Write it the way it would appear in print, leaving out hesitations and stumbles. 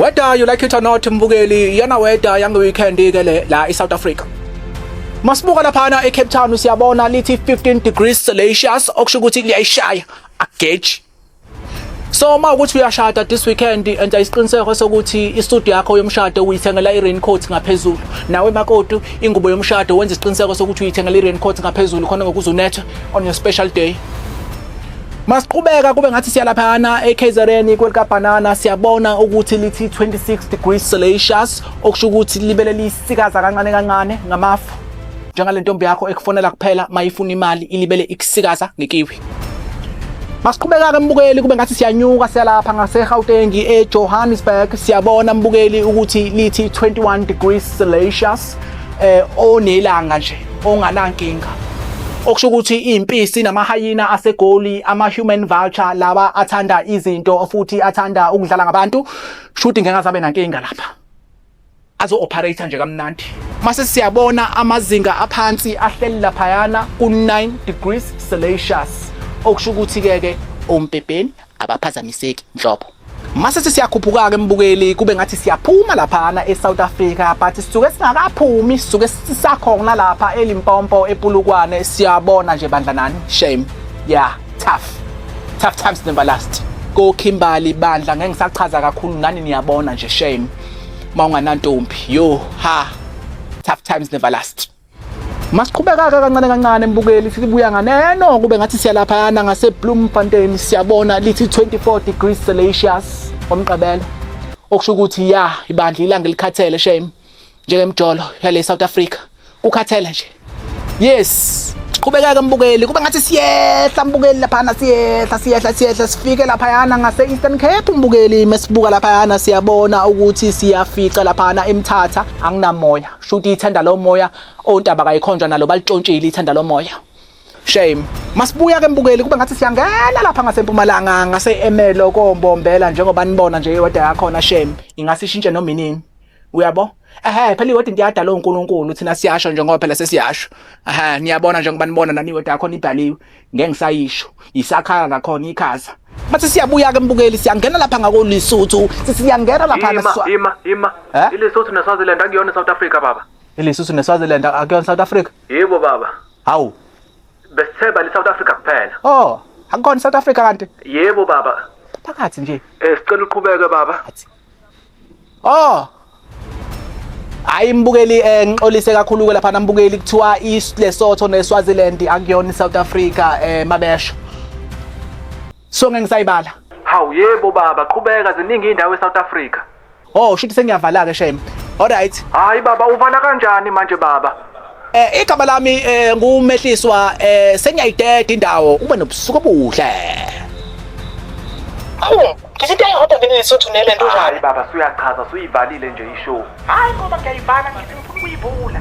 Whether you like it or not mbukeli iyona weather yange weekend ke le la eSouth Africa. Masibuka laphana eCape Town siyabona lithi 15 degrees Celsius okusho ukuthi liyayishaya agage. So uma ukuthi uyashada this weekend enza isiqiniseko sokuthi istudio yakho yomshado uyithengela i-raincoat ngaphezulu. Nawe makoti ingubo yomshado wenza isiqiniseko sokuthi uyithengela i-raincoat ngaphezulu khona ngokuzunetha on your special day. Masiqhubeka kube ngathi siyalaphana eKZN kwelika banana siyabona ukuthi lithi 26 degrees Celsius okusho ukuthi libele lisikaza kancane kancane ngamafu. Njengale ntombi yakho ekufonela kuphela mayifuna imali ilibele ikusikaza ngekiwi. Masiqhubeka ke mbukeli kube ngathi siyanyuka siyalapha ngaseGauteng eJohannesburg siyabona mbukeli ukuthi lithi 21 degrees Celsius onelanga nje onganankinga. Okusho ukuthi impisi namahayina asegoli ama-human vulture laba athanda izinto futhi athanda ukudlala ngabantu shuthi ngeke azabe nankinga lapha azo-operator nje kamnandi. Mase siyabona amazinga aphansi ahleli laphayana ku-9 degrees Celsius okusho ukuthi-ke ompepeni abaphazamiseki nhlobo. Mase siyakhuphuka-ke mbukeli kube ngathi siyaphuma laphana eSouth Africa but sisuke singakaphumi sisuke sisakhona lapha eLimpopo ePulukwane siyabona nje bandla nani shame yeah tough times never last. Go Kimberley bandla ngeke ngisachaza kakhulu nani niyabona nje shame mawunganantombi yo tough times never last. Masiqhubeka kancane kancane mbukeli sibuya nganeno kube ngathi siyalaphana ngaseBloemfontein siyabona lithi 24 degrees Celsius omqabelo okusho ukuthi ibandla ilanga likhathele shame njengemjolo yale South Africa ukhathele nje. Yes siqhubeka ke mbukeli kube ngathi siyehla mbukeli laphana siyehla sifike laphayana ngase Eastern Cape mbukeli masibuka laphayana siyabona ukuthi siyafica laphana eMthatha anginamoya shuthi ithanda lo moya ontaba kayikhonjwa nalo balitshontshile ithanda lo moya shame. Masibuya ke mbukeli kube ngathi siyangena lapha ngaseMpumalanga ngase Emelo koMbombela njengoba nibona nje iweda yakhona shame ingasishintshe noma inini uyabo. Phela iwedi ndiyada lo uNkulunkulu thina siyasho nje ngoba phela sesiyasho. Niyabona njengoba nibona nani iwedi yakhona ibhaliwe ngeke ngisayisho isakhala nakhona ikhaza. Bathi siyabuya ke mbukeli siyangena lapha ngakoLesotho siyangena lapha ima iLesotho neSwaziland akuyona South Africa baba. iLesotho neSwaziland akuyona South Africa? Yebo baba. Hawu besitheba leSouth Africa kuphela. Akukhona South Africa kanti? Yebo baba. Phakathi nje. Sicela uqhubeke baba. Hayi mbukeli ngixolise kakhulu ke lapha nambukeli kuthiwa iLesotho neSwaziland akuyona iSouth Africa mabesho. So ngeke ngisayibala. Hawu yebo baba qhubeka ziningi indawo eSouth Africa. Shuthi sengiyavala ke shame. Alright. Hayi baba uvala kanjani manje baba? Igama lami ngumehliswa sengiyayideda indawo ube nobusuku obuhle. Ngithi ayihota mina leSotho nelento njani? Hayi baba suyachaza suyivalile nje ishow. Hayi ngoba ngiyayivala ngithi ngifuna ukuyivula.